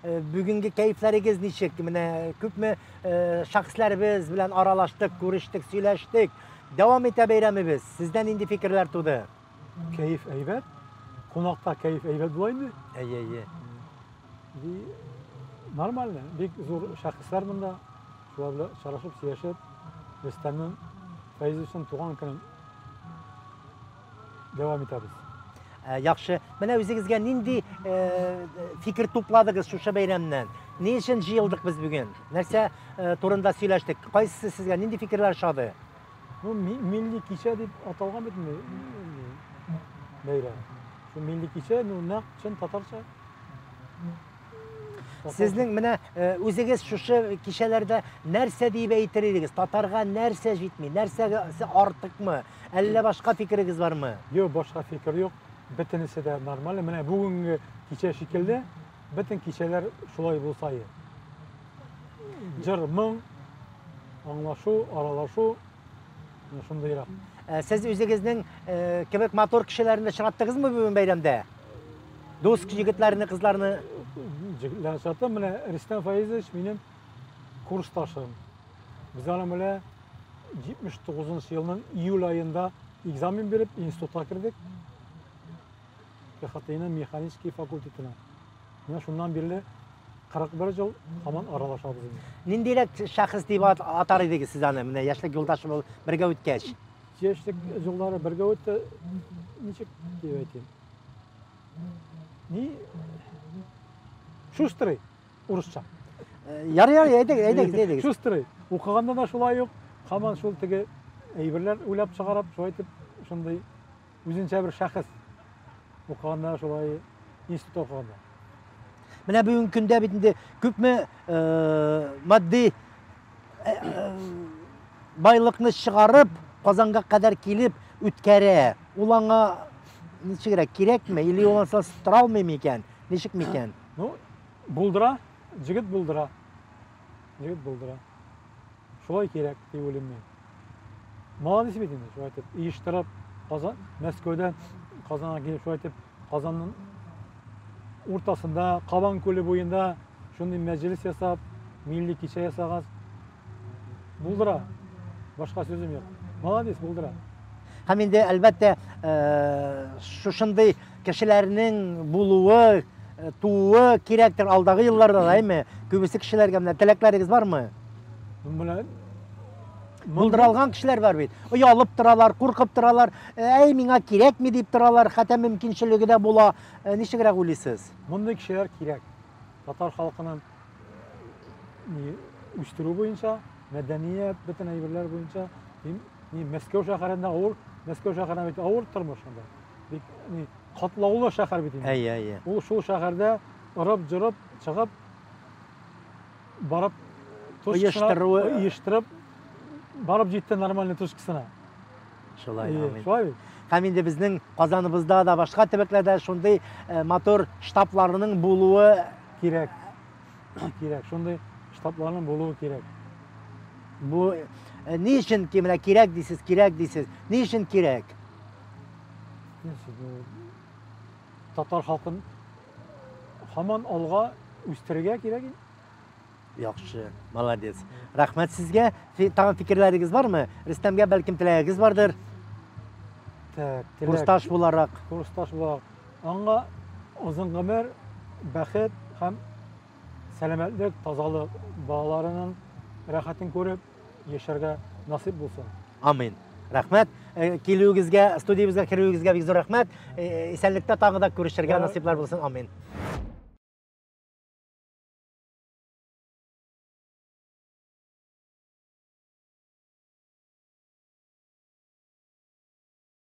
Bugungi kayflaringiz nechik? Mana ko'pmi shaxslarimiz bilan aralashdik, ko'rishdik, suylashdik. Davom etaverammiz. Sizdan endi fikrlar tug'di. Keyif aybat. Qonaqda keyif aybat bo'laydi. Ay. Normal. Bek zo'r shaxslar bunda shular bilan charashib, siyashib, Rustamning Fayzovning tug'an kunini davom etamiz. Yaxshi. Mana o'zingizga nindi fikr to'pladingiz shu bayramdan? Ne uchun jiyildik biz bugun? Narsa to'rinda suylashdik. Qaysisi sizga nindi fikrlar chiqdi? Bu milliy kecha deb atalgan bitmi? Bayram. Shu milliy kecha naq chin tatarcha. Sizning mana o'zingiz shu kishalarda narsa deb aytiringiz? Tatarga narsa yetmi? Narsasi ortiqmi? Alla boshqa fikringiz bormi? Yo'q, boshqa fikr yo'q. Bitinisi de normal. Mana bugungi kecha shekilde bütün kechalar shulay bo'lsa edi. Jir ming, anglashuv, aralashuv shundayroq. Siz o'zingizning kibik motor kishilarini chiqardingizmi bugun bayramda? Do'st yigitlarini, qizlarini Jigitlar mana Rustam Fayzovich mening kursdoshim. Biz bilan 79-yilning iyul oyida ekzamen berib institutga kirdik. Xatayning mexanik fakultetine. Mana shundan beri 41 yil hamon aralashamiz. Nindirak shaxs deb atar edingiz sizlarni? Mana yoshlik yo'ldoshim birga o'tgach. Yoshlik yo'llari birga o'tdi. Nechik deb aytayim? Shustri uruscha. Yar ayting. Shustri. O'qiganda da shulay yo'q. Hamon shul tigi aybirlar o'ylab chiqarib, shu aytib shunday o'zincha bir shaxs. O'qiganda shulay institut o'qiganda. Mana bugungi kunda endi ko'pmi moddiy boyliqni chiqarib, Qozonga qadar kelib o'tkara. Ularga nechira kerakmi? Ili bo'lmasa tura olmaymi ekan? Nechikmi ekan? Buldira, jigit buldira. Shulay kerak deb o'ylayman. Молодец edim, shu aytib, uyushtirib, Moskvadan Qozonga kelib shu aytib, Qozonning o'rtasida, Qaban ko'li bo'yida shunday majlis yasab, milliy kecha yasagan. Buldira. Boshqa so'zim yo'q. Молодец, buldira. Ham endi albatta shunday kishilarning buluvi, tuvi kerakdir aldagi yillarda, deymi? Ko'pisi kishilarga bilan tilaklaringiz bormi? Bular Buldiralgan kishilar var bit. Uyalib turalar, qo'rqib turalar, "Ey, menga kerakmi?" deb turalar. Xata mumkinchiligida bo'la. Nechag'roq o'ylaysiz? Bunday kishilar kerak. Tatar xalqining uyushtiruv bo'yicha, madaniyat, bütün aybirlar bo'yicha Moskva shaharida avur turmushida. Qatlovli shahar bitim. Ay. U shu shaharda urib, jirib, chiqib borib uyushtirib barib jetdi normalniy tushkisina. Shulay. Shulay. Ham endi bizning Qozonimizda da boshqa tibaklarda shunday motor shtablarining bo'luvi kerak. Shunday shtablarning bo'luvi kerak. Bu ne uchun kerak deysiz? Ne uchun kerak? Tatar xalqini hamon olg'a o'stirga kerak. Yaxshi, молодец. Rahmat sizga. Tag'in fikrlaringiz bormi? Rustamga balkim tilagingiz bordir. Kursdosh bo'laroq. Anga uzun ömür, baxt ham salomatlik, tozalik, bog'larining rohatini ko'rib yasharga nasib bo'lsin. Amin. Rahmat. Keluvingizga, studiyamizga kiruvingizga bizga rahmat. Esenlikda tag'ida ko'rishirga nasiblar bo'lsin. Amin.